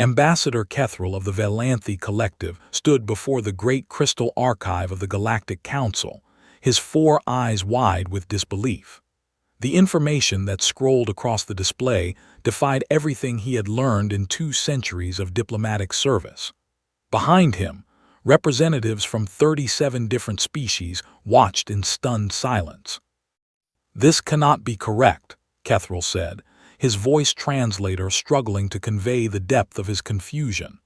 Ambassador Kethril of the Valanthi Collective stood before the great crystal archive of the Galactic Council, his 4 eyes wide with disbelief. The information that scrolled across the display defied everything he had learned in 2 centuries of diplomatic service. Behind him, representatives from 37 different species watched in stunned silence. "This cannot be correct," Kethril said, his voice translator struggling to convey the depth of his confusion.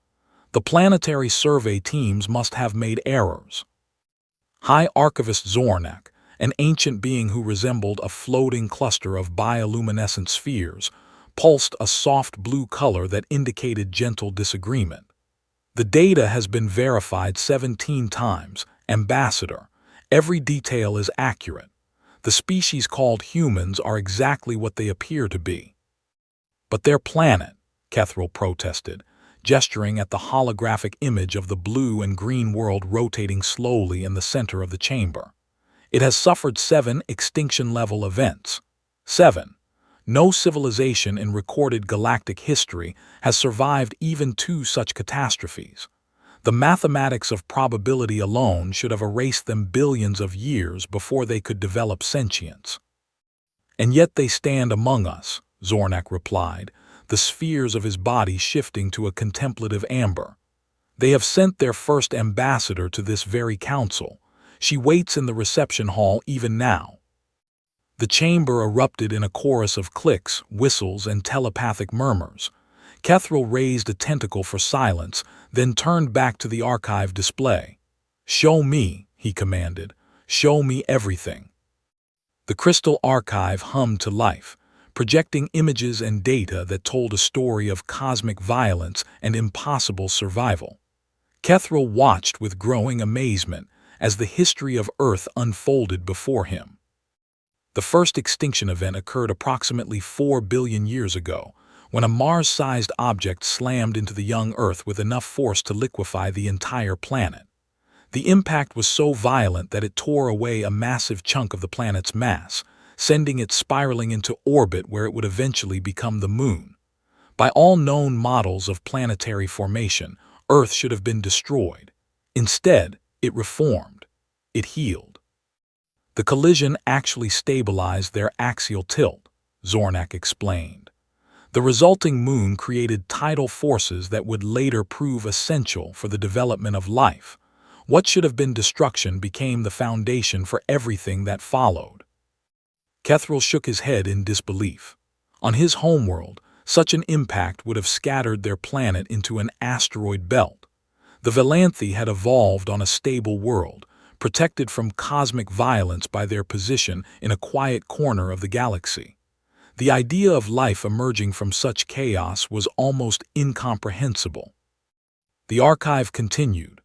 "The planetary survey teams must have made errors." High Archivist Zornak, an ancient being who resembled a floating cluster of bioluminescent spheres, pulsed a soft blue color that indicated gentle disagreement. "The data has been verified 17 times, Ambassador. Every detail is accurate. The species called humans are exactly what they appear to be." "But their planet," Kethril protested, gesturing at the holographic image of the blue and green world rotating slowly in the center of the chamber. "It has suffered 7 extinction-level events. 7. No civilization in recorded galactic history has survived even 2 such catastrophes. The mathematics of probability alone should have erased them billions of years before they could develop sentience." "And yet they stand among us," Zornak replied, the spheres of his body shifting to a contemplative amber. "They have sent their first ambassador to this very council. She waits in the reception hall even now." The chamber erupted in a chorus of clicks, whistles, and telepathic murmurs. Kethril raised a tentacle for silence, then turned back to the archive display. "Show me," he commanded. "Show me everything." The crystal archive hummed to life, projecting images and data that told a story of cosmic violence and impossible survival. Kethril watched with growing amazement as the history of Earth unfolded before him. The first extinction event occurred approximately 4 billion years ago, when a Mars-sized object slammed into the young Earth with enough force to liquefy the entire planet. The impact was so violent that it tore away a massive chunk of the planet's mass, sending it spiraling into orbit where it would eventually become the Moon. By all known models of planetary formation, Earth should have been destroyed. Instead, it reformed. It healed. "The collision actually stabilized their axial tilt," Zornak explained. "The resulting moon created tidal forces that would later prove essential for the development of life. What should have been destruction became the foundation for everything that followed." Kethril shook his head in disbelief. On his homeworld, such an impact would have scattered their planet into an asteroid belt. The Valanthi had evolved on a stable world, protected from cosmic violence by their position in a quiet corner of the galaxy. The idea of life emerging from such chaos was almost incomprehensible. The archive continued.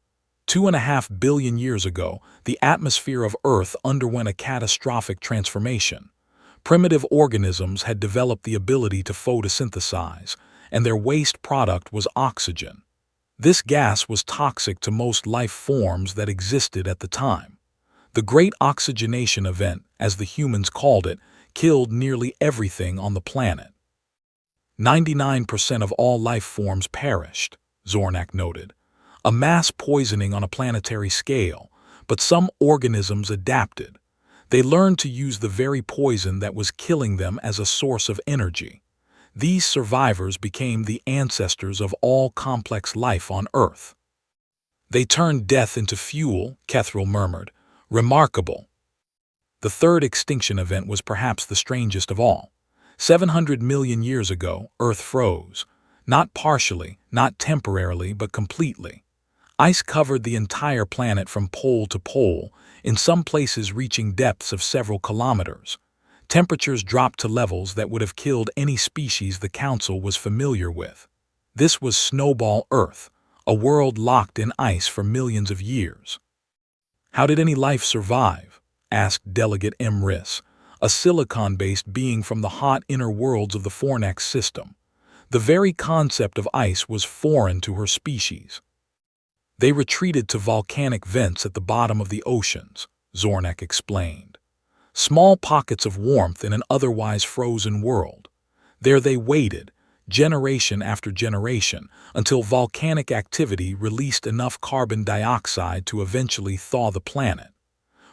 2.5 billion years ago, the atmosphere of Earth underwent a catastrophic transformation. Primitive organisms had developed the ability to photosynthesize, and their waste product was oxygen. This gas was toxic to most life forms that existed at the time. The Great Oxygenation Event, as the humans called it, killed nearly everything on the planet. 99% of all life forms perished, Zornak noted. A mass poisoning on a planetary scale, but some organisms adapted. They learned to use the very poison that was killing them as a source of energy. These survivors became the ancestors of all complex life on Earth. "They turned death into fuel," Kethril murmured. "Remarkable." The third extinction event was perhaps the strangest of all. 700 million years ago, Earth froze. Not partially, not temporarily, but completely. Ice covered the entire planet from pole to pole, in some places reaching depths of several kilometers. Temperatures dropped to levels that would have killed any species the Council was familiar with. This was Snowball Earth, a world locked in ice for millions of years. "How did any life survive?" asked Delegate Emrys, a silicon-based being from the hot inner worlds of the Fornax system. The very concept of ice was foreign to her species. "They retreated to volcanic vents at the bottom of the oceans," Zornak explained. "Small pockets of warmth in an otherwise frozen world. There they waited, generation after generation, until volcanic activity released enough carbon dioxide to eventually thaw the planet.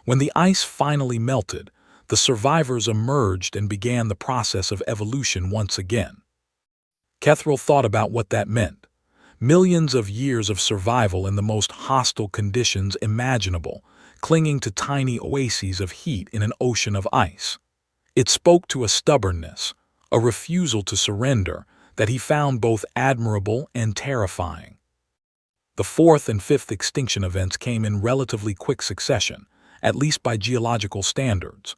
When the ice finally melted, the survivors emerged and began the process of evolution once again. Kethril thought about what that meant. Millions of years of survival in the most hostile conditions imaginable, clinging to tiny oases of heat in an ocean of ice. It spoke to a stubbornness, a refusal to surrender, that he found both admirable and terrifying. The fourth and fifth extinction events came in relatively quick succession, at least by geological standards.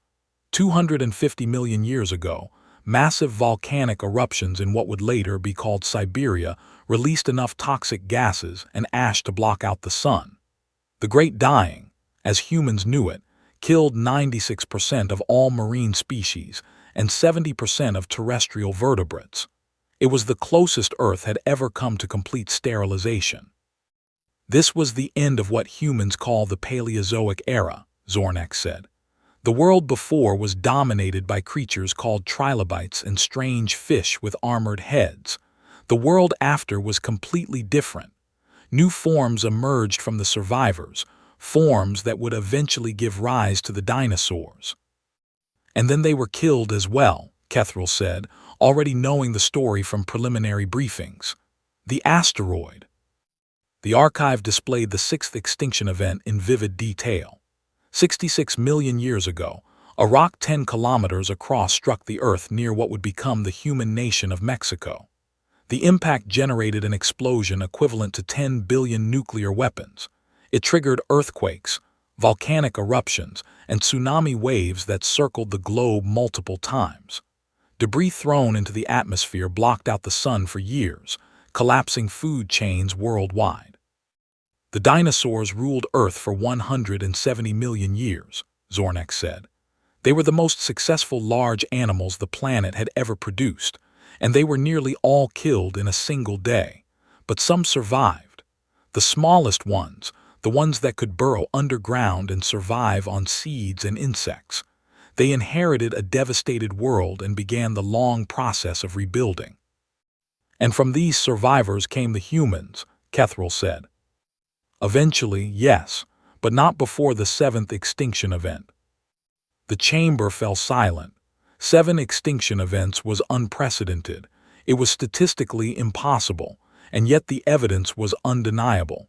250 million years ago, massive volcanic eruptions in what would later be called Siberia released enough toxic gases and ash to block out the sun. The Great Dying, as humans knew it, killed 96% of all marine species and 70% of terrestrial vertebrates. It was the closest Earth had ever come to complete sterilization. This was the end of what humans call the Paleozoic era, Zornek said. The world before was dominated by creatures called trilobites and strange fish with armored heads. The world after was completely different. New forms emerged from the survivors, forms that would eventually give rise to the dinosaurs. And then they were killed as well, Kethril said, already knowing the story from preliminary briefings. The asteroid. The archive displayed the sixth extinction event in vivid detail. 66 million years ago, a rock 10 kilometers across struck the Earth near what would become the human nation of Mexico. The impact generated an explosion equivalent to 10 billion nuclear weapons. It triggered earthquakes, volcanic eruptions, and tsunami waves that circled the globe multiple times. Debris thrown into the atmosphere blocked out the sun for years, collapsing food chains worldwide. The dinosaurs ruled Earth for 170 million years, Zornek said. They were the most successful large animals the planet had ever produced, and they were nearly all killed in a single day. But some survived. The smallest ones, the ones that could burrow underground and survive on seeds and insects. They inherited a devastated world and began the long process of rebuilding. And from these survivors came the humans, Kethril said. Eventually, yes, but not before the seventh extinction event. The chamber fell silent. 7 extinction events was unprecedented. It was statistically impossible, and yet the evidence was undeniable.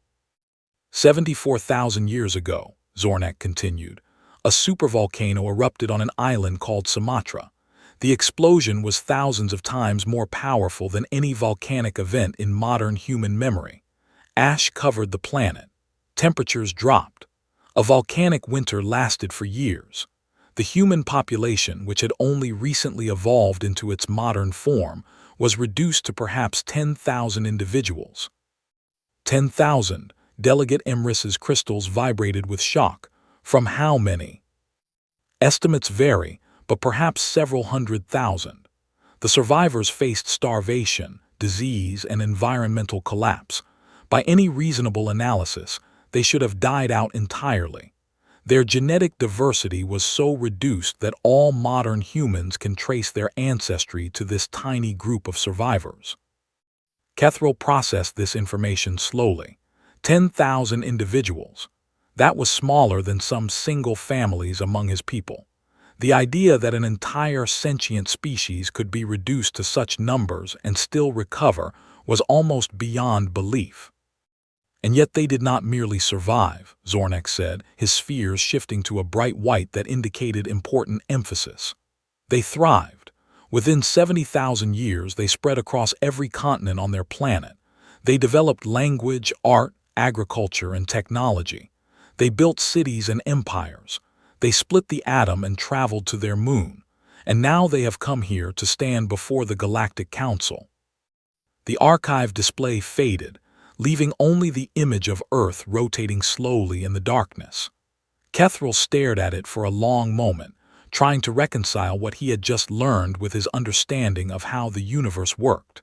74,000 years ago, Zornek continued, a supervolcano erupted on an island called Sumatra. The explosion was thousands of times more powerful than any volcanic event in modern human memory. Ash covered the planet. Temperatures dropped. A volcanic winter lasted for years. The human population, which had only recently evolved into its modern form, was reduced to perhaps 10,000 individuals. 10,000, Delegate Emrys's crystals vibrated with shock. From how many? Estimates vary, but perhaps several 100,000. The survivors faced starvation, disease, and environmental collapse. By any reasonable analysis, they should have died out entirely. Their genetic diversity was so reduced that all modern humans can trace their ancestry to this tiny group of survivors. Kethril processed this information slowly. 10,000 individuals. That was smaller than some single families among his people. The idea that an entire sentient species could be reduced to such numbers and still recover was almost beyond belief. And yet they did not merely survive, Zornek said, his spheres shifting to a bright white that indicated important emphasis. They thrived. Within 70,000 years, they spread across every continent on their planet. They developed language, art, agriculture, and technology. They built cities and empires. They split the atom and traveled to their moon. And now they have come here to stand before the Galactic Council. The archive display faded, leaving only the image of Earth rotating slowly in the darkness. Kethril stared at it for a long moment, trying to reconcile what he had just learned with his understanding of how the universe worked.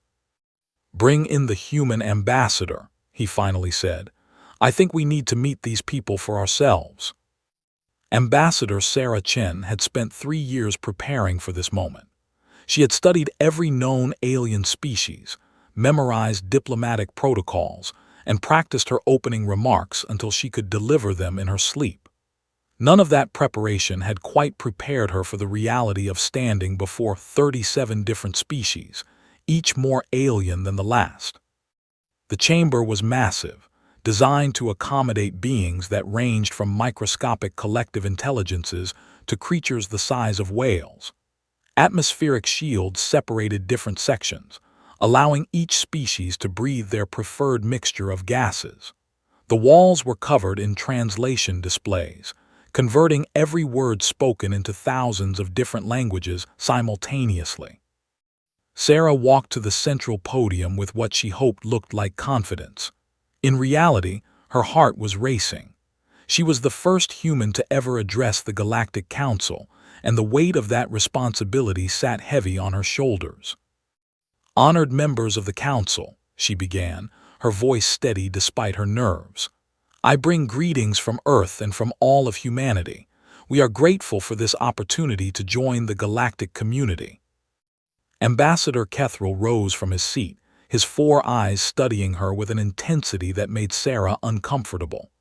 "Bring in the human ambassador," he finally said. "I think we need to meet these people for ourselves." Ambassador Sarah Chen had spent 3 years preparing for this moment. She had studied every known alien species, memorized diplomatic protocols, and practiced her opening remarks until she could deliver them in her sleep. None of that preparation had quite prepared her for the reality of standing before 37 different species, each more alien than the last. The chamber was massive, designed to accommodate beings that ranged from microscopic collective intelligences to creatures the size of whales. Atmospheric shields separated different sections, allowing each species to breathe their preferred mixture of gases. The walls were covered in translation displays, converting every word spoken into thousands of different languages simultaneously. Sarah walked to the central podium with what she hoped looked like confidence. In reality, her heart was racing. She was the first human to ever address the Galactic Council, and the weight of that responsibility sat heavy on her shoulders. "Honored members of the Council," she began, her voice steady despite her nerves. "I bring greetings from Earth and from all of humanity. We are grateful for this opportunity to join the galactic community." Ambassador Kethril rose from his seat, his four eyes studying her with an intensity that made Sarah uncomfortable.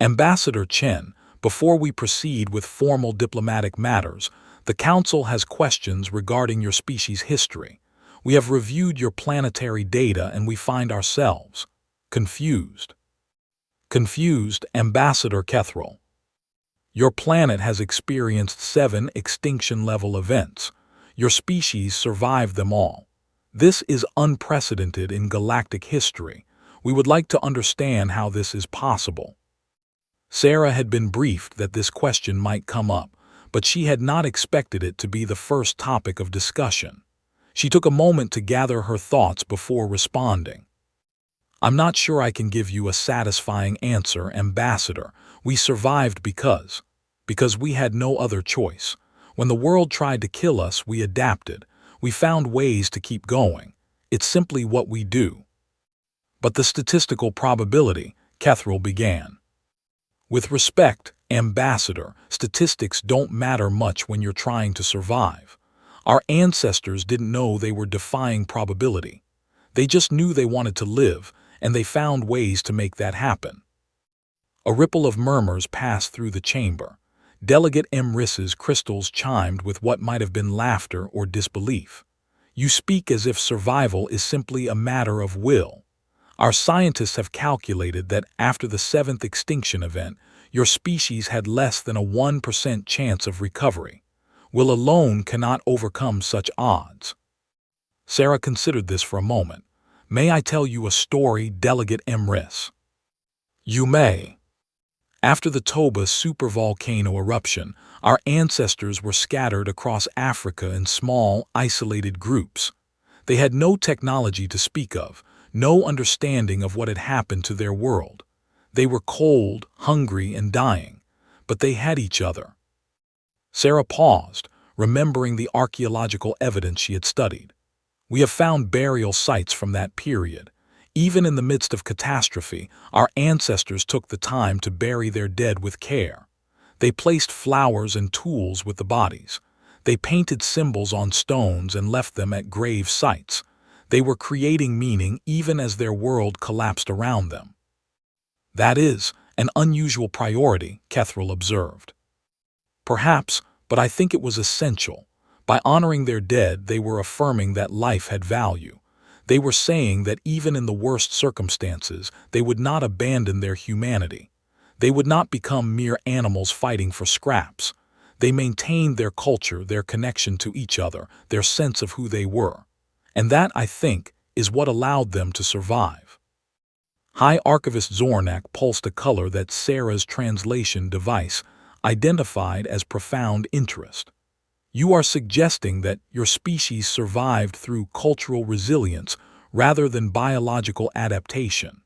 "Ambassador Chen, before we proceed with formal diplomatic matters, the Council has questions regarding your species' history. We have reviewed your planetary data and we find ourselves confused." "Confused, Ambassador Kethril. Your planet has experienced 7 extinction-level events. Your species survived them all. This is unprecedented in galactic history. We would like to understand how this is possible." Sarah had been briefed that this question might come up, but she had not expected it to be the first topic of discussion. She took a moment to gather her thoughts before responding. "I'm not sure I can give you a satisfying answer, Ambassador. We survived because we had no other choice. When the world tried to kill us, we adapted. We found ways to keep going. It's simply what we do." "But the statistical probability," Kethril began. "With respect, Ambassador, statistics don't matter much when you're trying to survive. Our ancestors didn't know they were defying probability. They just knew they wanted to live, and they found ways to make that happen." A ripple of murmurs passed through the chamber. Delegate Emrys's crystals chimed with what might have been laughter or disbelief. "You speak as if survival is simply a matter of will. Our scientists have calculated that after the 7th extinction event, your species had less than a 1% chance of recovery. Will alone cannot overcome such odds." Sarah considered this for a moment. "May I tell you a story, Delegate Emrys?" "You may." After the Toba supervolcano eruption, our ancestors were scattered across Africa in small, isolated groups. They had no technology to speak of, no understanding of what had happened to their world. They were cold, hungry, and dying, but they had each other. Sarah paused, remembering the archaeological evidence she had studied. "We have found burial sites from that period. Even in the midst of catastrophe, our ancestors took the time to bury their dead with care. They placed flowers and tools with the bodies. They painted symbols on stones and left them at grave sites. They were creating meaning even as their world collapsed around them." "That is an unusual priority," Kethril observed. "Perhaps, but I think it was essential. By honoring their dead, they were affirming that life had value. They were saying that even in the worst circumstances, they would not abandon their humanity. They would not become mere animals fighting for scraps. They maintained their culture, their connection to each other, their sense of who they were. And that, I think, is what allowed them to survive." High Archivist Zornak pulsed a color that Sarah's translation device identified as profound interest. "You are suggesting that your species survived through cultural resilience rather than biological adaptation."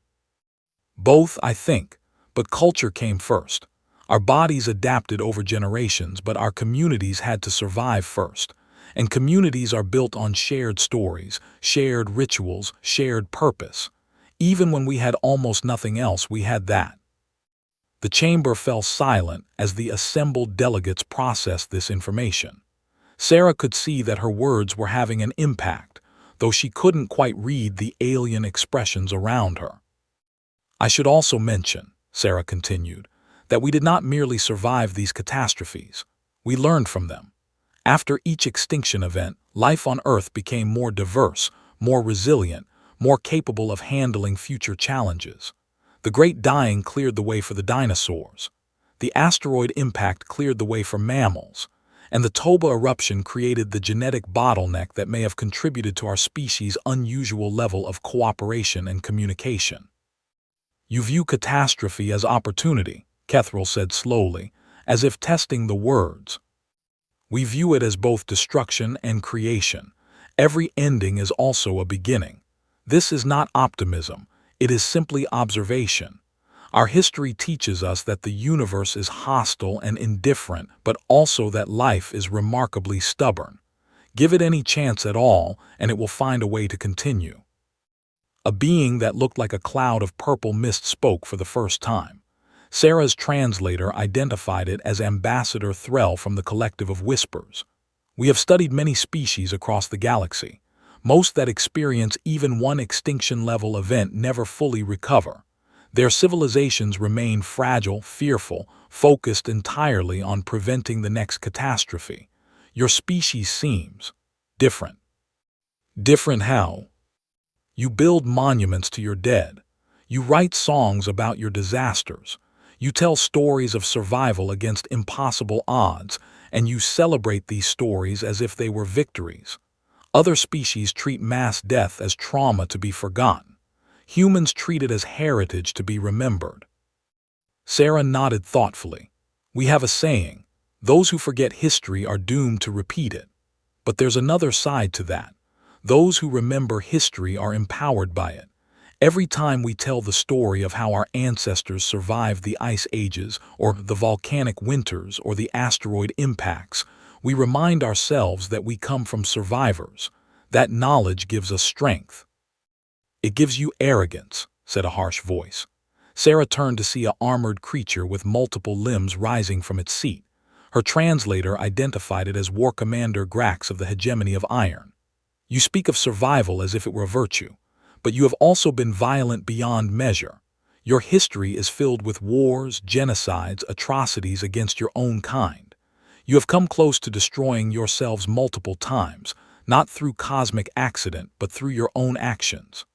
"Both, I think, but culture came first. Our bodies adapted over generations, but our communities had to survive first. And communities are built on shared stories, shared rituals, shared purpose. Even when we had almost nothing else, we had that." The chamber fell silent as the assembled delegates processed this information. Sarah could see that her words were having an impact, though she couldn't quite read the alien expressions around her. "I should also mention," Sarah continued, "that we did not merely survive these catastrophes. We learned from them. After each extinction event, life on Earth became more diverse, more resilient, more capable of handling future challenges. The Great Dying cleared the way for the dinosaurs. The asteroid impact cleared the way for mammals. And the Toba eruption created the genetic bottleneck that may have contributed to our species' unusual level of cooperation and communication." "You view catastrophe as opportunity," Kethril said slowly, as if testing the words. "We view it as both destruction and creation. Every ending is also a beginning. This is not optimism, it is simply observation. Our history teaches us that the universe is hostile and indifferent, but also that life is remarkably stubborn. Give it any chance at all, and it will find a way to continue." A being that looked like a cloud of purple mist spoke for the first time. Sarah's translator identified it as Ambassador Threll from the Collective of Whispers. "We have studied many species across the galaxy. Most that experience even one extinction-level event never fully recover. Their civilizations remain fragile, fearful, focused entirely on preventing the next catastrophe. Your species seems different." "Different how?" "You build monuments to your dead. You write songs about your disasters. You tell stories of survival against impossible odds, and you celebrate these stories as if they were victories. Other species treat mass death as trauma to be forgotten. Humans treat it as heritage to be remembered." Sarah nodded thoughtfully. "We have a saying, those who forget history are doomed to repeat it. But there's another side to that. Those who remember history are empowered by it. Every time we tell the story of how our ancestors survived the ice ages, or the volcanic winters, or the asteroid impacts, we remind ourselves that we come from survivors. That knowledge gives us strength." "It gives you arrogance," said a harsh voice. Sarah turned to see an armored creature with multiple limbs rising from its seat. Her translator identified it as War Commander Grax of the Hegemony of Iron. "You speak of survival as if it were a virtue, but you have also been violent beyond measure. Your history is filled with wars, genocides, atrocities against your own kind. You have come close to destroying yourselves multiple times, not through cosmic accident, but through your own actions."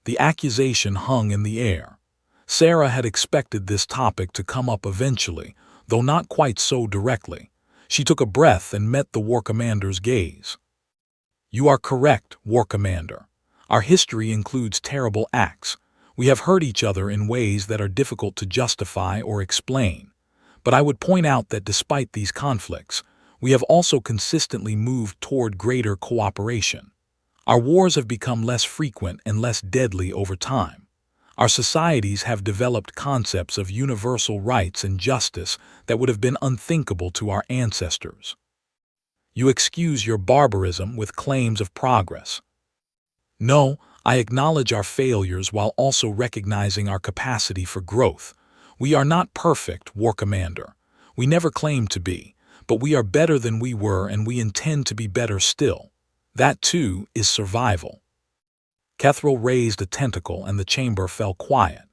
The accusation hung in the air. Sarah had expected this topic to come up eventually, though not quite so directly. She took a breath and met the War Commander's gaze. "You are correct, War Commander. Our history includes terrible acts. We have hurt each other in ways that are difficult to justify or explain. But I would point out that despite these conflicts, we have also consistently moved toward greater cooperation. Our wars have become less frequent and less deadly over time. Our societies have developed concepts of universal rights and justice that would have been unthinkable to our ancestors. You excuse your barbarism with claims of progress. No, I acknowledge our failures while also recognizing our capacity for growth. We are not perfect, War Commander. We never claimed to be, but we are better than we were and we intend to be better still. That, too, is survival." Kethril raised a tentacle and the chamber fell quiet.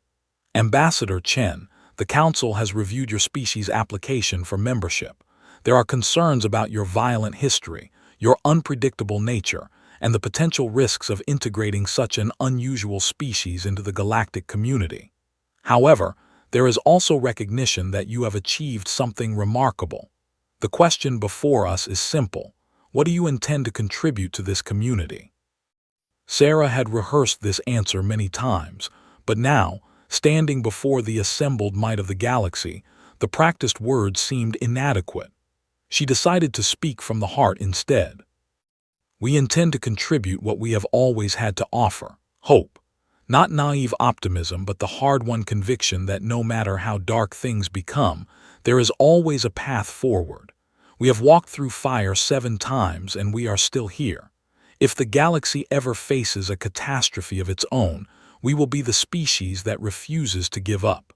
"Ambassador Chen, the Council has reviewed your species' application for membership. There are concerns about your violent history, your unpredictable nature, and the potential risks of integrating such an unusual species into the galactic community. However, there is also recognition that you have achieved something remarkable. The question before us is simple. What do you intend to contribute to this community?" Sarah had rehearsed this answer many times, but now, standing before the assembled might of the galaxy, the practiced words seemed inadequate. She decided to speak from the heart instead. "We intend to contribute what we have always had to offer, hope. Not naive optimism, but the hard-won conviction that no matter how dark things become, there is always a path forward. We have walked through fire 7 times and we are still here. If the galaxy ever faces a catastrophe of its own, we will be the species that refuses to give up.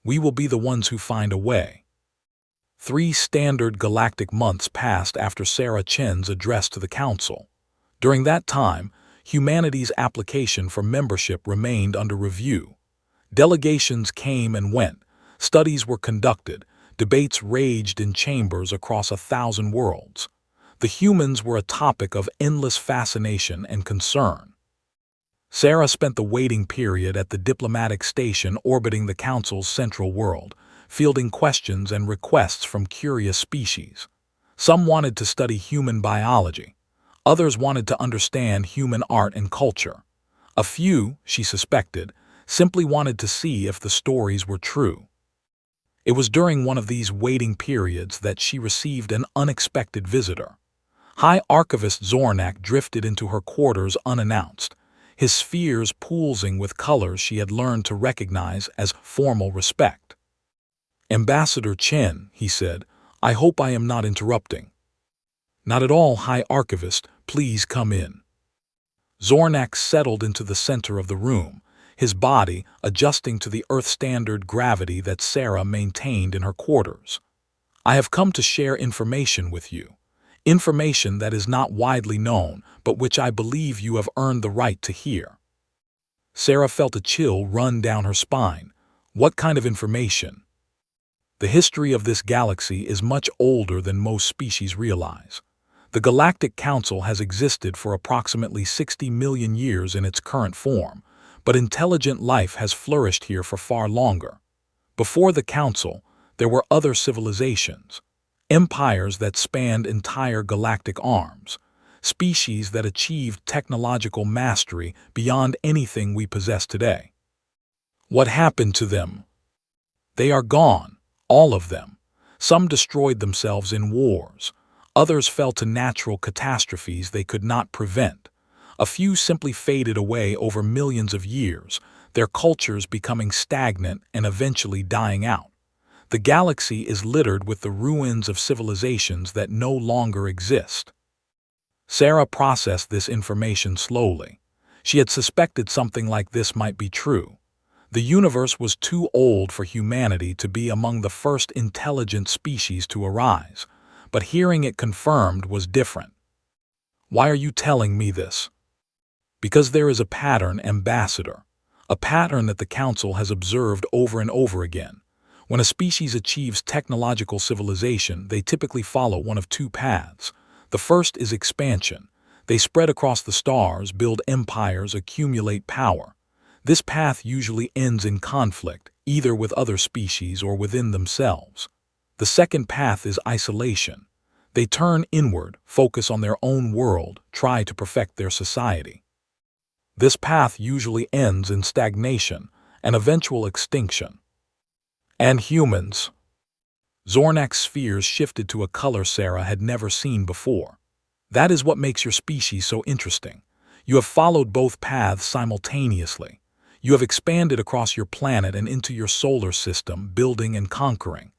We will be the ones who find a way." 3 standard galactic months passed after Sarah Chen's address to the Council. During that time, humanity's application for membership remained under review. Delegations came and went, studies were conducted, debates raged in chambers across 1,000 worlds. The humans were a topic of endless fascination and concern. Sarah spent the waiting period at the diplomatic station orbiting the Council's central world, fielding questions and requests from curious species. Some wanted to study human biology. Others wanted to understand human art and culture. A few, she suspected, simply wanted to see if the stories were true. It was during one of these waiting periods that she received an unexpected visitor. High Archivist Zornak drifted into her quarters unannounced, his spheres pulsing with colors she had learned to recognize as formal respect. "Ambassador Chen," he said, "I hope I am not interrupting." "Not at all, High Archivist. Please come in." Zornak settled into the center of the room, his body adjusting to the Earth-standard gravity that Sarah maintained in her quarters. "I have come to share information with you. Information that is not widely known, but which I believe you have earned the right to hear." Sarah felt a chill run down her spine. What kind of information? The history of this galaxy is much older than most species realize. The Galactic Council has existed for approximately 60 million years in its current form, but intelligent life has flourished here for far longer. Before the Council, there were other civilizations, empires that spanned entire galactic arms, species that achieved technological mastery beyond anything we possess today. What happened to them? They are gone, all of them. Some destroyed themselves in wars. Others fell to natural catastrophes they could not prevent. A few simply faded away over millions of years, their cultures becoming stagnant and eventually dying out. The galaxy is littered with the ruins of civilizations that no longer exist. Sarah processed this information slowly. She had suspected something like this might be true. The universe was too old for humanity to be among the first intelligent species to arise, but hearing it confirmed was different. "Why are you telling me this?" "Because there is a pattern, Ambassador. A pattern that the Council has observed over and over again. When a species achieves technological civilization, they typically follow one of 2 paths. The first is expansion. They spread across the stars, build empires, accumulate power. This path usually ends in conflict, either with other species or within themselves. The second path is isolation. They turn inward, focus on their own world, try to perfect their society. This path usually ends in stagnation and eventual extinction. And humans?" Zornak's spheres shifted to a color Sarah had never seen before. "That is what makes your species so interesting. You have followed both paths simultaneously. You have expanded across your planet and into your solar system, building and conquering.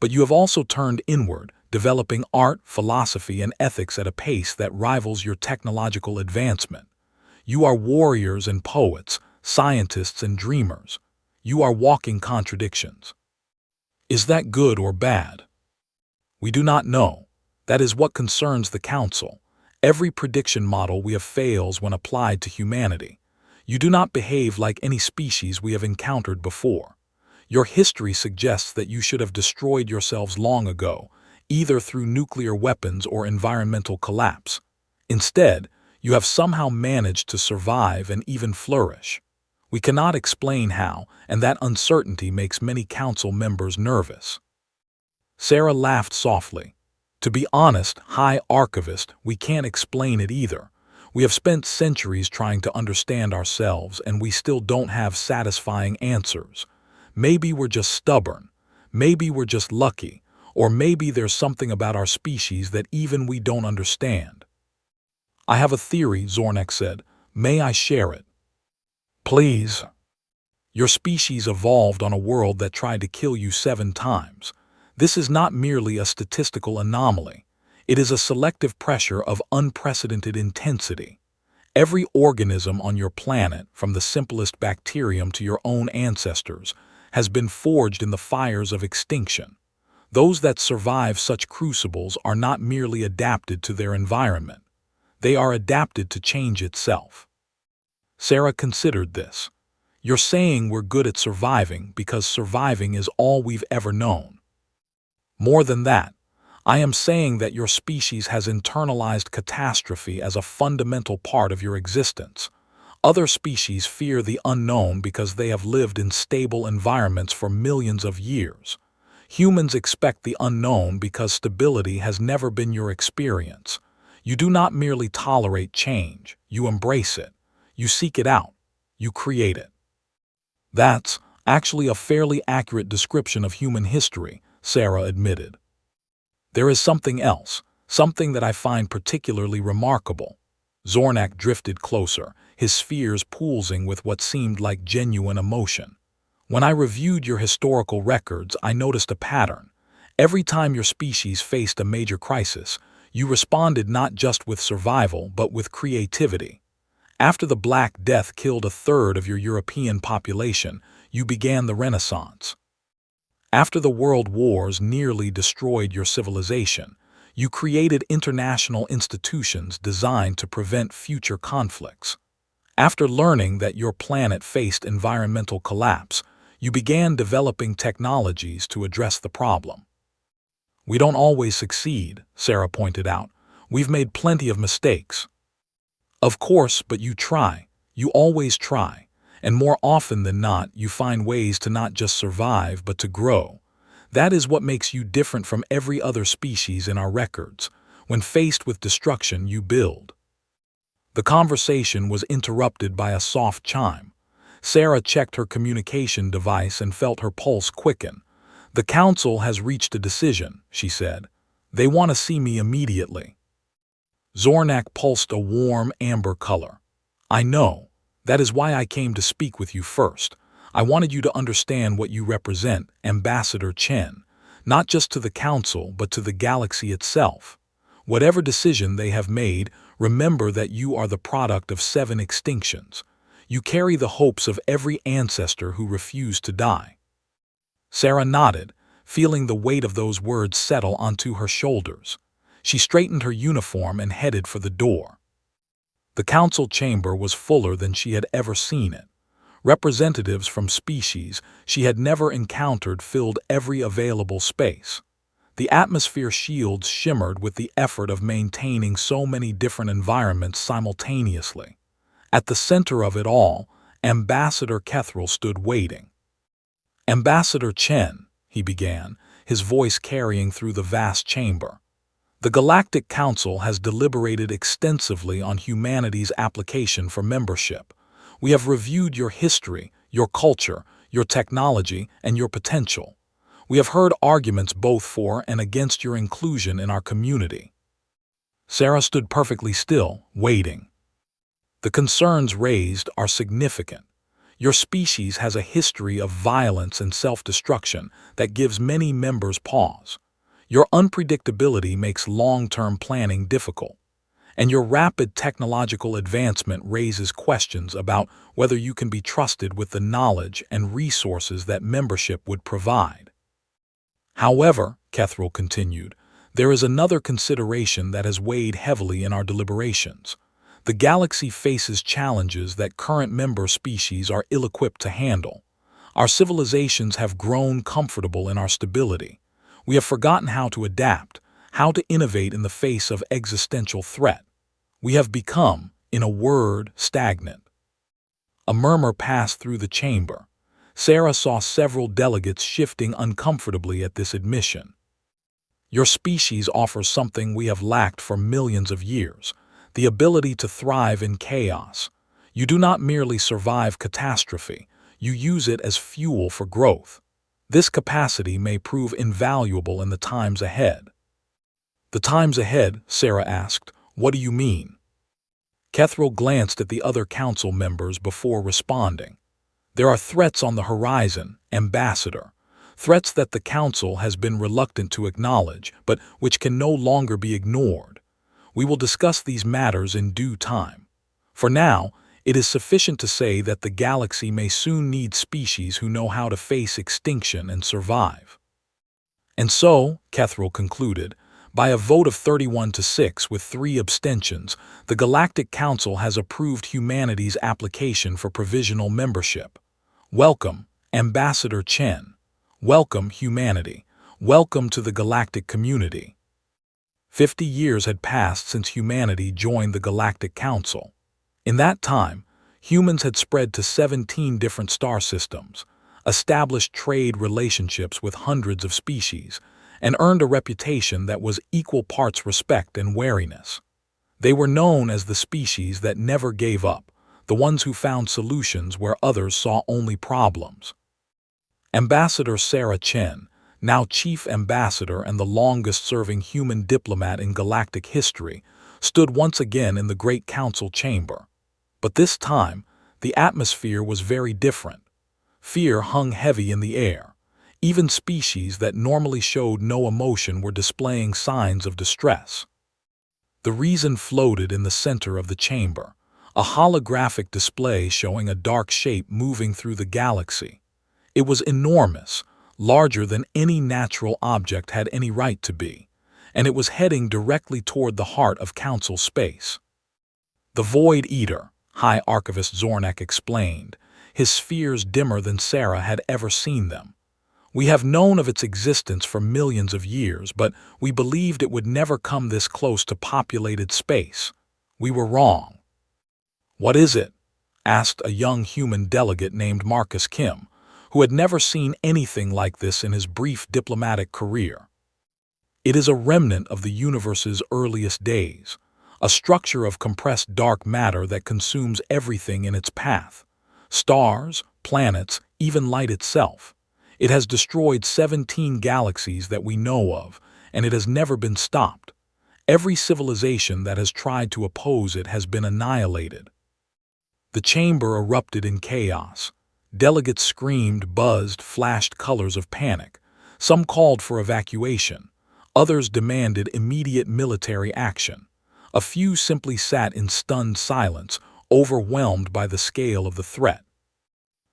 But you have also turned inward, developing art, philosophy, and ethics at a pace that rivals your technological advancement. You are warriors and poets, scientists and dreamers. You are walking contradictions. Is that good or bad? We do not know. That is what concerns the Council. Every prediction model we have fails when applied to humanity. You do not behave like any species we have encountered before. Your history suggests that you should have destroyed yourselves long ago, either through nuclear weapons or environmental collapse. Instead, you have somehow managed to survive and even flourish. We cannot explain how, and that uncertainty makes many Council members nervous." Sarah laughed softly. "To be honest, High Archivist, we can't explain it either. We have spent centuries trying to understand ourselves, and we still don't have satisfying answers. Maybe we're just stubborn. Maybe we're just lucky. Or maybe there's something about our species that even we don't understand." "I have a theory," Zornak said. "May I share it?" "Please." "Your species evolved on a world that tried to kill you 7 times. This is not merely a statistical anomaly. It is a selective pressure of unprecedented intensity. Every organism on your planet, from the simplest bacterium to your own ancestors, has been forged in the fires of extinction. Those that survive such crucibles are not merely adapted to their environment. They are adapted to change itself. Sarah considered this. You're saying we're good at surviving because surviving is all we've ever known. More than that, I am saying that your species has internalized catastrophe as a fundamental part of your existence. Other species fear the unknown because they have lived in stable environments for millions of years. Humans expect the unknown because stability has never been your experience. You do not merely tolerate change, you embrace it. You seek it out. You create it. That's actually a fairly accurate description of human history, Sarah admitted. There is something else, something that I find particularly remarkable. Zornak drifted closer, his spheres pulsing with what seemed like genuine emotion. When I reviewed your historical records, I noticed a pattern. Every time your species faced a major crisis, you responded not just with survival, but with creativity. After the Black Death killed a third of your European population, you began the Renaissance. After the World Wars nearly destroyed your civilization, you created international institutions designed to prevent future conflicts. After learning that your planet faced environmental collapse, you began developing technologies to address the problem. We don't always succeed, Sarah pointed out. We've made plenty of mistakes. Of course, but you try. You always try. And more often than not, you find ways to not just survive, but to grow. That is what makes you different from every other species in our records. When faced with destruction, you build. The conversation was interrupted by a soft chime. Sarah checked her communication device and felt her pulse quicken. The council has reached a decision, she said. They want to see me immediately. Zornak pulsed a warm amber color. I know. That is why I came to speak with you first. I wanted you to understand what you represent, Ambassador Chen, not just to the Council, but to the galaxy itself. Whatever decision they have made, remember that you are the product of 7 extinctions. You carry the hopes of every ancestor who refused to die. Sarah nodded, feeling the weight of those words settle onto her shoulders. She straightened her uniform and headed for the door. The council chamber was fuller than she had ever seen it. Representatives from species she had never encountered filled every available space. The atmosphere shields shimmered with the effort of maintaining so many different environments simultaneously. At the center of it all, Ambassador Kethril stood waiting. Ambassador Chen, he began, his voice carrying through the vast chamber. The Galactic Council has deliberated extensively on humanity's application for membership. We have reviewed your history, your culture, your technology, and your potential. We have heard arguments both for and against your inclusion in our community. Sarah stood perfectly still, waiting. The concerns raised are significant. Your species has a history of violence and self-destruction that gives many members pause. Your unpredictability makes long-term planning difficult, and your rapid technological advancement raises questions about whether you can be trusted with the knowledge and resources that membership would provide. However, Kethril continued, there is another consideration that has weighed heavily in our deliberations. The galaxy faces challenges that current member species are ill-equipped to handle. Our civilizations have grown comfortable in our stability. We have forgotten how to adapt, how to innovate in the face of existential threat. We have become, in a word, stagnant. A murmur passed through the chamber. Sarah saw several delegates shifting uncomfortably at this admission. Your species offers something we have lacked for millions of years, the ability to thrive in chaos. You do not merely survive catastrophe, you use it as fuel for growth. This capacity may prove invaluable in the times ahead. The times ahead, Sarah asked, what do you mean? Kethril glanced at the other council members before responding. There are threats on the horizon, Ambassador. Threats that the council has been reluctant to acknowledge, but which can no longer be ignored. We will discuss these matters in due time. For now, it is sufficient to say that the galaxy may soon need species who know how to face extinction and survive. And so, Kethril concluded, by a vote of 31-6 with 3 abstentions, the Galactic Council has approved humanity's application for provisional membership. Welcome, Ambassador Chen. Welcome, humanity. Welcome to the galactic community. 50 years had passed since humanity joined the Galactic Council. In that time, humans had spread to 17 different star systems, established trade relationships with hundreds of species, and earned a reputation that was equal parts respect and wariness. They were known as the species that never gave up, the ones who found solutions where others saw only problems. Ambassador Sarah Chen, now Chief Ambassador and the longest-serving human diplomat in galactic history, stood once again in the Great Council chamber. But this time, the atmosphere was very different. Fear hung heavy in the air. Even species that normally showed no emotion were displaying signs of distress. The reason floated in the center of the chamber, a holographic display showing a dark shape moving through the galaxy. It was enormous, larger than any natural object had any right to be, and it was heading directly toward the heart of Council space. The Void Eater, High Archivist Zornak explained, his spheres dimmer than Sarah had ever seen them. We have known of its existence for millions of years, but we believed it would never come this close to populated space. We were wrong. What is it? Asked a young human delegate named Marcus Kim, who had never seen anything like this in his brief diplomatic career. It is a remnant of the universe's earliest days, a structure of compressed dark matter that consumes everything in its path. Stars, planets, even light itself. It has destroyed 17 galaxies that we know of, and it has never been stopped. Every civilization that has tried to oppose it has been annihilated. The chamber erupted in chaos. Delegates screamed, buzzed, flashed colors of panic. Some called for evacuation. Others demanded immediate military action. A few simply sat in stunned silence, overwhelmed by the scale of the threat.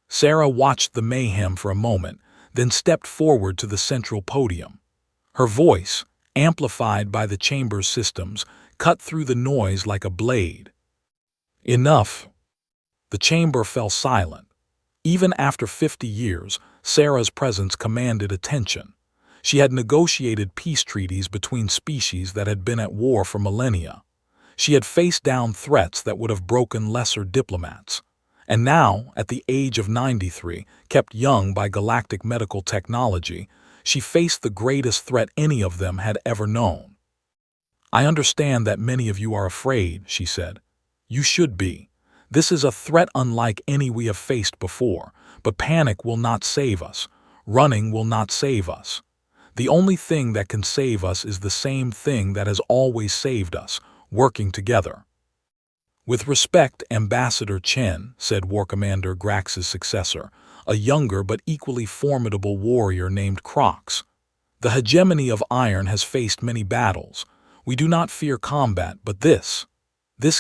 Sarah watched the mayhem for a moment, then stepped forward to the central podium. Her voice, amplified by the chamber's systems, cut through the noise like a blade. Enough. The chamber fell silent. Even after 50 years, Sarah's presence commanded attention. She had negotiated peace treaties between species that had been at war for millennia. She had faced down threats that would have broken lesser diplomats. And now, at the age of 93, kept young by galactic medical technology, she faced the greatest threat any of them had ever known. I understand that many of you are afraid, she said. You should be. This is a threat unlike any we have faced before, but panic will not save us. Running will not save us. The only thing that can save us is the same thing that has always saved us, working together. With respect, Ambassador Chen, said War Commander Grax's successor, a younger but equally formidable warrior named Crox. The hegemony of iron has faced many battles. We do not fear combat, but this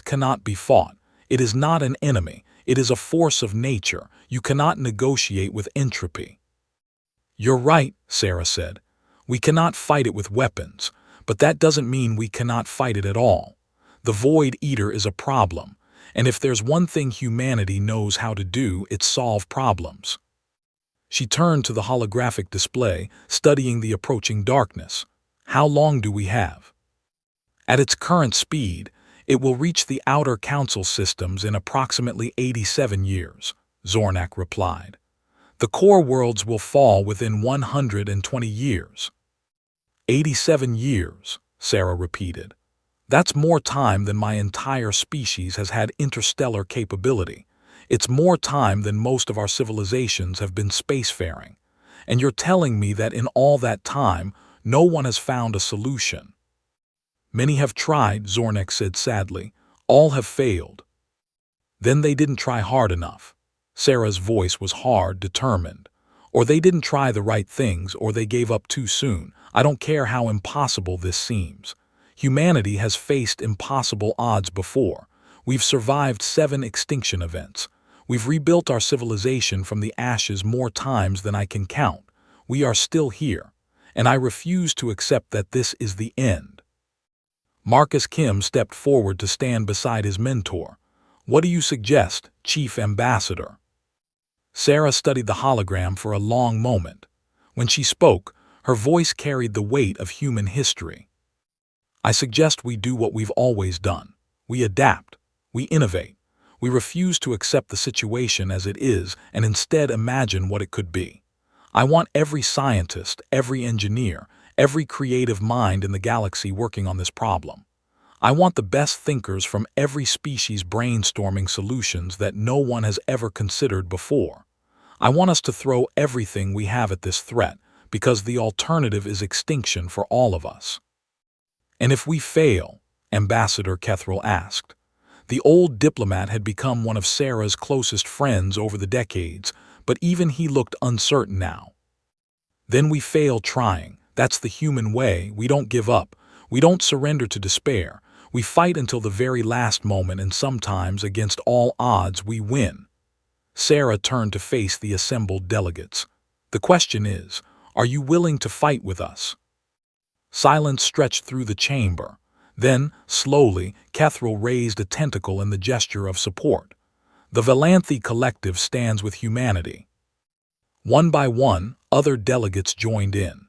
cannot be fought. It is not an enemy. It is a force of nature. You cannot negotiate with entropy. You're right, Sarah said. We cannot fight it with weapons, but that doesn't mean we cannot fight it at all. The Void Eater is a problem, and if there's one thing humanity knows how to do, it's solve problems. She turned to the holographic display, studying the approaching darkness. How long do we have? At its current speed, it will reach the outer council systems in approximately 87 years, Zornak replied. The core worlds will fall within 120 years. 87 years, Sarah repeated. That's more time than my entire species has had interstellar capability. It's more time than most of our civilizations have been spacefaring. And you're telling me that in all that time, no one has found a solution. Many have tried, Zornak said sadly. All have failed. Then they didn't try hard enough. Sarah's voice was hard, determined. Or they didn't try the right things, or they gave up too soon. I don't care how impossible this seems. Humanity has faced impossible odds before. We've survived 7 extinction events. We've rebuilt our civilization from the ashes more times than I can count. We are still here. and I refuse to accept that this is the end. Marcus Kim stepped forward to stand beside his mentor. What do you suggest, Chief Ambassador? Sarah studied the hologram for a long moment. When she spoke, her voice carried the weight of human history. I suggest we do what we've always done. We adapt. We innovate. We refuse to accept the situation as it is and instead imagine what it could be. I want every scientist, every engineer, every creative mind in the galaxy working on this problem. I want the best thinkers from every species brainstorming solutions that no one has ever considered before. I want us to throw everything we have at this threat, because the alternative is extinction for all of us. And if we fail? Ambassador Kethril asked. The old diplomat had become one of Sarah's closest friends over the decades, but even he looked uncertain now. Then we fail trying. That's the human way. We don't give up. We don't surrender to despair. We fight until the very last moment, and sometimes, against all odds, we win. Sarah turned to face the assembled delegates. The question is, are you willing to fight with us? Silence stretched through the chamber. Then, slowly, Kethril raised a tentacle in the gesture of support. The Valanthe Collective stands with humanity. One by one, other delegates joined in.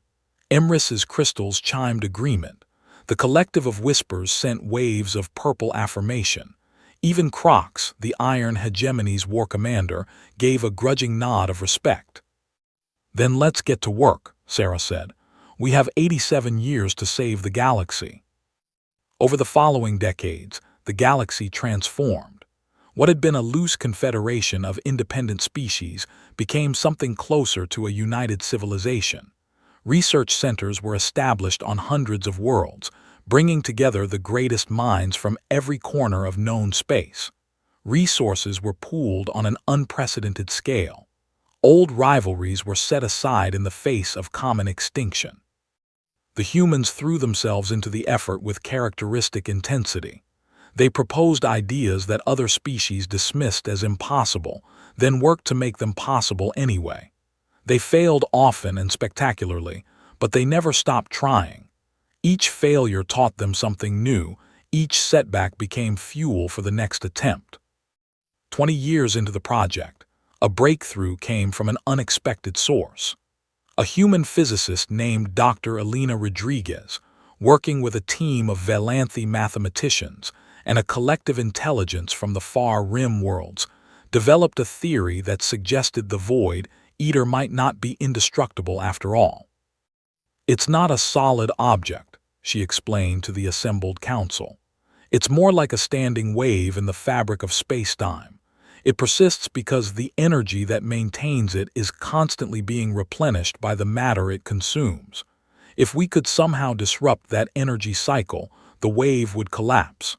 Emrys's crystals chimed agreement. The collective of whispers sent waves of purple affirmation. Even Crox, the Iron Hegemony's war commander, gave a grudging nod of respect. Then let's get to work, Sarah said. We have 87 years to save the galaxy. Over the following decades, the galaxy transformed. What had been a loose confederation of independent species became something closer to a united civilization. Research centers were established on hundreds of worlds, bringing together the greatest minds from every corner of known space. Resources were pooled on an unprecedented scale. Old rivalries were set aside in the face of common extinction. The humans threw themselves into the effort with characteristic intensity. They proposed ideas that other species dismissed as impossible, then worked to make them possible anyway. They failed often and spectacularly, but they never stopped trying. Each failure taught them something new. Each setback became fuel for the next attempt. 20 years into the project, a breakthrough came from an unexpected source. A human physicist named Dr. Elena Rodriguez, working with a team of Valanthe mathematicians and a collective intelligence from the far rim worlds, developed a theory that suggested the Void Eater might not be indestructible after all. It's not a solid object, she explained to the assembled council. It's more like a standing wave in the fabric of space-time. It persists because the energy that maintains it is constantly being replenished by the matter it consumes. If we could somehow disrupt that energy cycle, the wave would collapse.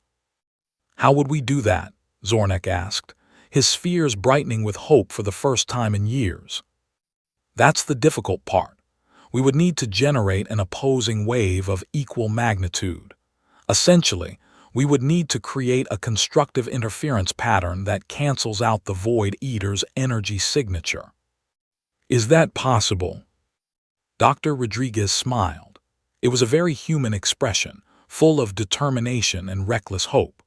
How would we do that? Zornek asked, his spheres brightening with hope for the first time in years. That's the difficult part. We would need to generate an opposing wave of equal magnitude. Essentially, we would need to create a constructive interference pattern that cancels out the Void Eater's energy signature. Is that possible? Dr. Rodriguez smiled. It was a very human expression, full of determination and reckless hope.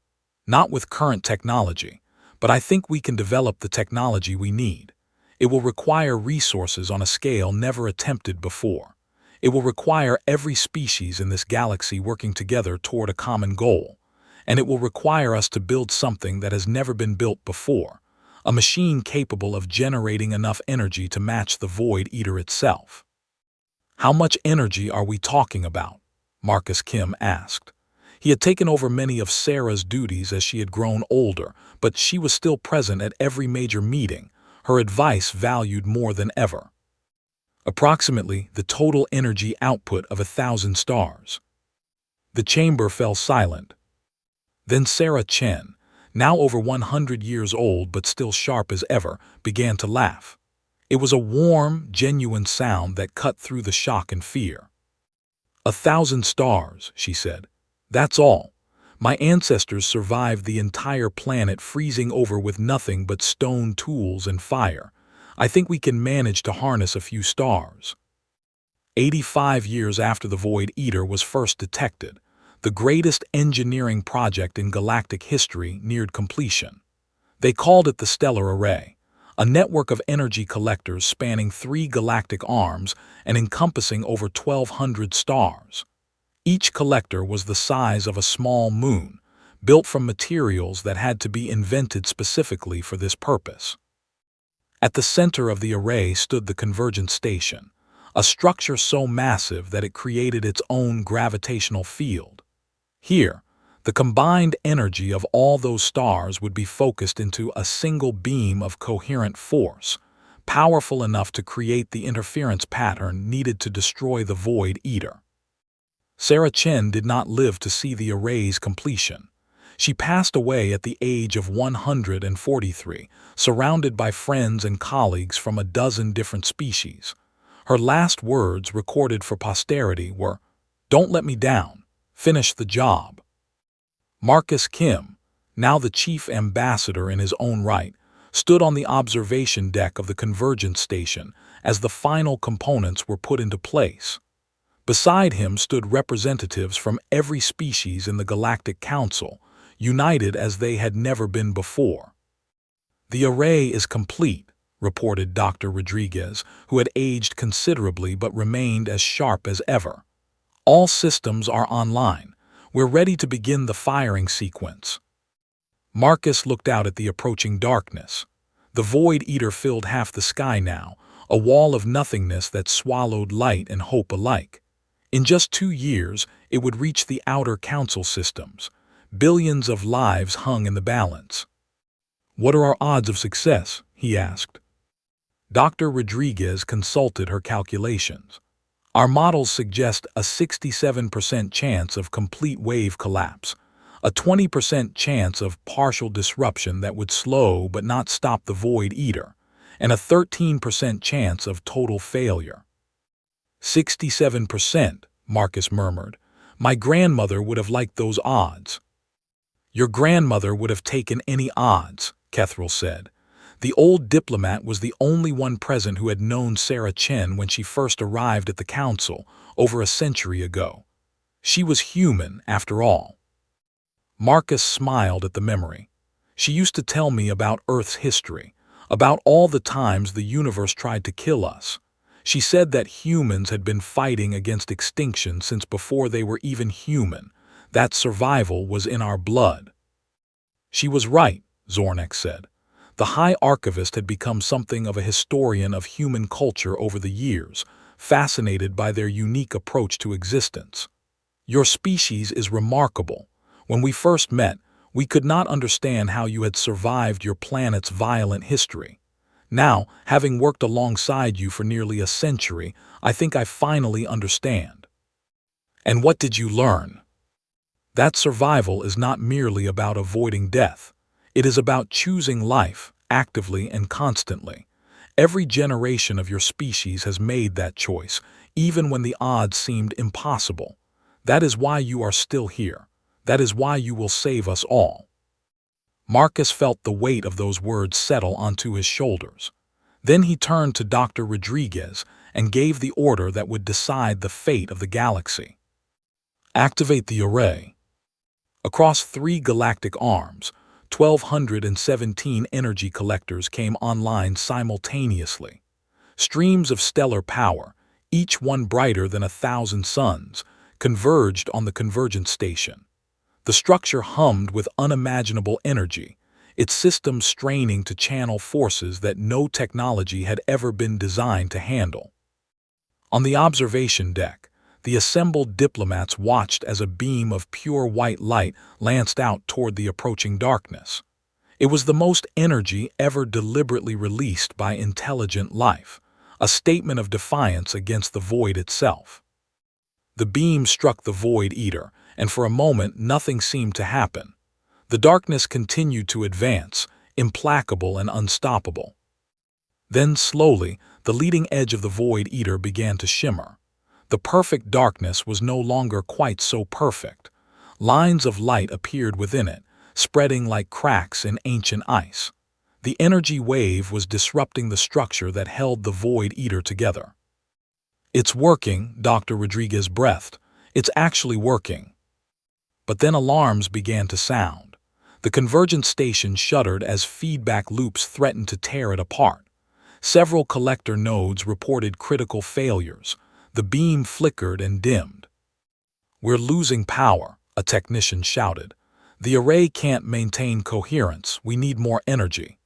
Not with current technology, but I think we can develop the technology we need. It will require resources on a scale never attempted before. It will require every species in this galaxy working together toward a common goal. And it will require us to build something that has never been built before, a machine capable of generating enough energy to match the Void Eater itself. How much energy are we talking about? Marcus Kim asked. He had taken over many of Sarah's duties as she had grown older, but she was still present at every major meeting, her advice valued more than ever. Approximately the total energy output of 1,000 stars. The chamber fell silent. Then Sarah Chen, now over 100 years old but still sharp as ever, began to laugh. It was a warm, genuine sound that cut through the shock and fear. 1,000 stars, she said. That's all. My ancestors survived the entire planet freezing over with nothing but stone tools and fire. I think we can manage to harness a few stars. 85 years after the Void Eater was first detected, the greatest engineering project in galactic history neared completion. They called it the Stellar Array, a network of energy collectors spanning 3 galactic arms and encompassing over 1,200 stars. Each collector was the size of a small moon, built from materials that had to be invented specifically for this purpose. At the center of the array stood the Convergence Station, a structure so massive that it created its own gravitational field. Here, the combined energy of all those stars would be focused into a single beam of coherent force, powerful enough to create the interference pattern needed to destroy the Void Eater. Sarah Chen did not live to see the array's completion. She passed away at the age of 143, surrounded by friends and colleagues from a dozen different species. Her last words recorded for posterity were, "Don't let me down. Finish the job." Marcus Kim, now the chief ambassador in his own right, stood on the observation deck of the Convergence Station as the final components were put into place. Beside him stood representatives from every species in the Galactic Council, united as they had never been before. "The array is complete," reported Dr. Rodriguez, who had aged considerably but remained as sharp as ever. "All systems are online. We're ready to begin the firing sequence." Marcus looked out at the approaching darkness. The Void Eater filled half the sky now, a wall of nothingness that swallowed light and hope alike. In just 2 years, it would reach the outer council systems. Billions of lives hung in the balance. "What are our odds of success?" he asked. Dr. Rodriguez consulted her calculations. "Our models suggest a 67% chance of complete wave collapse, a 20% chance of partial disruption that would slow but not stop the Void Eater, and a 13% chance of total failure." 67%, Marcus murmured. "My grandmother would have liked those odds." "Your grandmother would have taken any odds," Kethril said. The old diplomat was the only one present who had known Sarah Chen when she first arrived at the council over a century ago. She was human, after all. Marcus smiled at the memory. "She used to tell me about Earth's history, about all the times the universe tried to kill us. She said that humans had been fighting against extinction since before they were even human, that survival was in our blood." "She was right," Zornek said. The High Archivist had become something of a historian of human culture over the years, fascinated by their unique approach to existence. "Your species is remarkable. When we first met, we could not understand how you had survived your planet's violent history. Now, having worked alongside you for nearly a century, I think I finally understand." "And what did you learn?" "That survival is not merely about avoiding death. It is about choosing life, actively and constantly. Every generation of your species has made that choice, even when the odds seemed impossible. That is why you are still here. That is why you will save us all." Marcus felt the weight of those words settle onto his shoulders. Then he turned to Dr. Rodriguez and gave the order that would decide the fate of the galaxy. "Activate the array." Across 3 galactic arms, 1,217 energy collectors came online simultaneously. Streams of stellar power, each one brighter than 1,000 suns, converged on the Convergence Station. The structure hummed with unimaginable energy, its systems straining to channel forces that no technology had ever been designed to handle. On the observation deck, the assembled diplomats watched as a beam of pure white light lanced out toward the approaching darkness. It was the most energy ever deliberately released by intelligent life, a statement of defiance against the void itself. The beam struck the Void Eater, and for a moment nothing seemed to happen. The darkness continued to advance, implacable and unstoppable. Then slowly, the leading edge of the Void Eater began to shimmer. The perfect darkness was no longer quite so perfect. Lines of light appeared within it, spreading like cracks in ancient ice. The energy wave was disrupting the structure that held the Void Eater together. It's working, Dr. Rodriguez breathed. It's actually working. But then alarms began to sound. The convergence station shuddered as feedback loops threatened to tear it apart. Several collector nodes reported critical failures. The beam flickered and dimmed. "We're losing power," a technician shouted. "The array can't maintain coherence. We need more energy."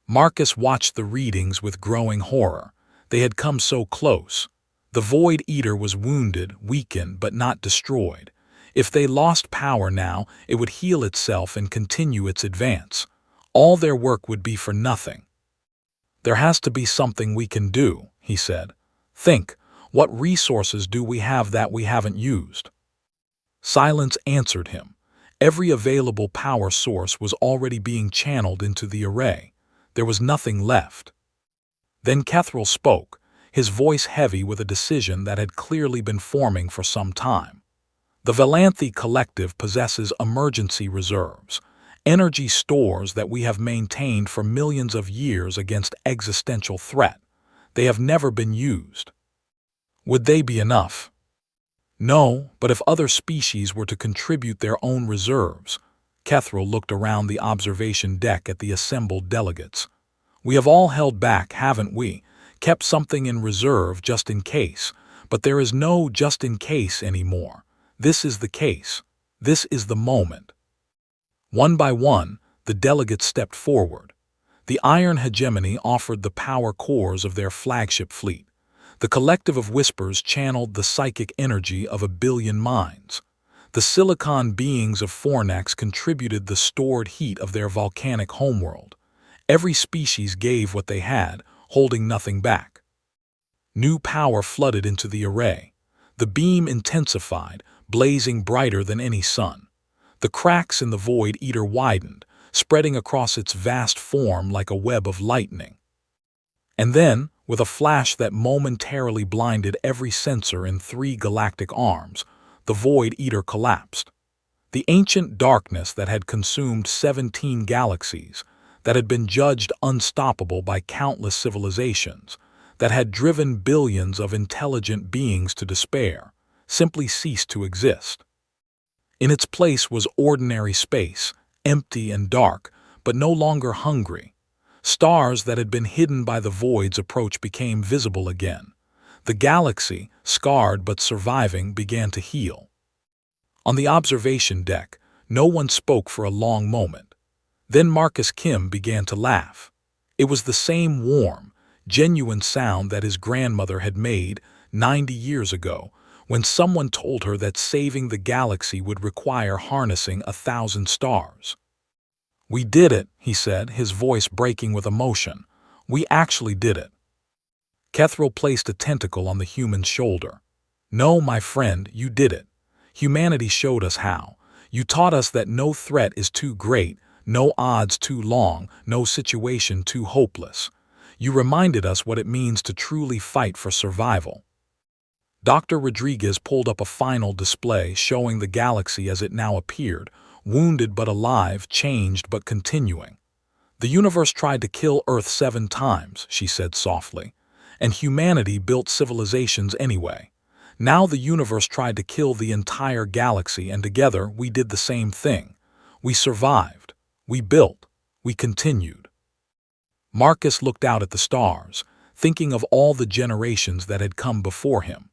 Marcus watched the readings with growing horror. They had come so close. The Void Eater was wounded, weakened, but not destroyed. If they lost power now, it would heal itself and continue its advance. All their work would be for nothing. "There has to be something we can do," he said. "Think, what resources do we have that we haven't used?" Silence answered him. Every available power source was already being channeled into the array. There was nothing left. Then Kethril spoke, his voice heavy with a decision that had clearly been forming for some time. "The Valanthe Collective possesses emergency reserves, energy stores that we have maintained for millions of years against existential threat. They have never been used. Would they be enough?" "No, but if other species were to contribute their own reserves." Kethril looked around the observation deck at the assembled delegates. "We have all held back, haven't we? Kept something in reserve just in case. But there is no just in case anymore. This is the case. This is the moment." One by one, the delegates stepped forward. The Iron Hegemony offered the power cores of their flagship fleet. The Collective of Whispers channeled the psychic energy of 1,000,000,000 minds. The Silicon beings of Fornax contributed the stored heat of their volcanic homeworld. Every species gave what they had, holding nothing back. New power flooded into the array. The beam intensified, blazing brighter than any sun. The cracks in the Void Eater widened, spreading across its vast form like a web of lightning. And then, with a flash that momentarily blinded every sensor in 3 galactic arms, the Void Eater collapsed. The ancient darkness that had consumed 17 galaxies, that had been judged unstoppable by countless civilizations, that had driven billions of intelligent beings to despair, simply ceased to exist. In its place was ordinary space, empty and dark, but no longer hungry. Stars that had been hidden by the void's approach became visible again. The galaxy, scarred but surviving, began to heal. On the observation deck, no one spoke for a long moment. Then Marcus Kim began to laugh. It was the same warm, genuine sound that his grandmother had made 90 years ago, when someone told her that saving the galaxy would require harnessing 1,000 stars. "We did it," he said, his voice breaking with emotion. "We actually did it." Kethril placed a tentacle on the human's shoulder. "No, my friend, you did it. Humanity showed us how. You taught us that no threat is too great, no odds too long, no situation too hopeless. You reminded us what it means to truly fight for survival." Dr. Rodriguez pulled up a final display showing the galaxy as it now appeared, wounded but alive, changed but continuing. "The universe tried to kill Earth 7 times, she said softly, "and humanity built civilizations anyway. Now the universe tried to kill the entire galaxy, and together we did the same thing. We survived. We built. We continued." Marcus looked out at the stars, thinking of all the generations that had come before him.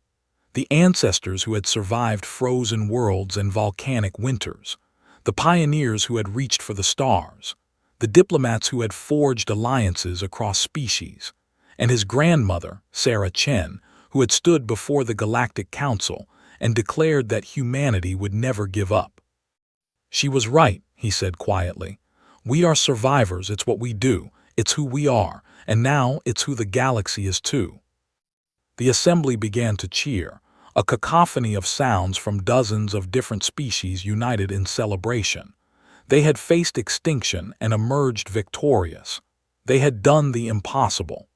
The ancestors who had survived frozen worlds and volcanic winters. The pioneers who had reached for the stars. The diplomats who had forged alliances across species. And his grandmother, Sarah Chen, who had stood before the Galactic Council and declared that humanity would never give up. "She was right," he said quietly. "We are survivors, it's what we do, it's who we are, and now it's who the galaxy is too." The assembly began to cheer, a cacophony of sounds from dozens of different species united in celebration. They had faced extinction and emerged victorious. They had done the impossible.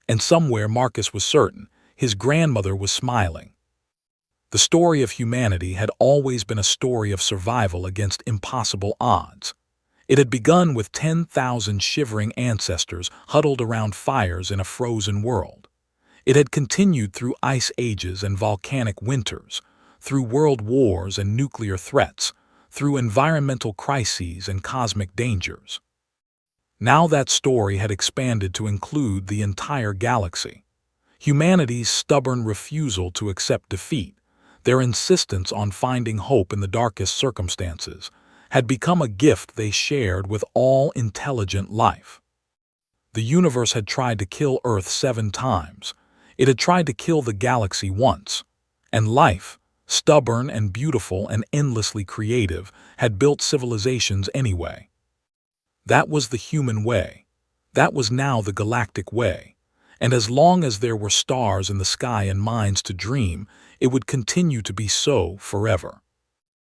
And somewhere Marcus was certain, his grandmother was smiling. The story of humanity had always been a story of survival against impossible odds. It had begun with 10,000 shivering ancestors huddled around fires in a frozen world. It had continued through ice ages and volcanic winters, through world wars and nuclear threats, through environmental crises and cosmic dangers. Now that story had expanded to include the entire galaxy. Humanity's stubborn refusal to accept defeat, their insistence on finding hope in the darkest circumstances, had become a gift they shared with all intelligent life. The universe had tried to kill Earth 7 times. It had tried to kill the galaxy once. And life, stubborn and beautiful and endlessly creative, had built civilizations anyway. That was the human way. That was now the galactic way. And as long as there were stars in the sky and minds to dream, it would continue to be so forever.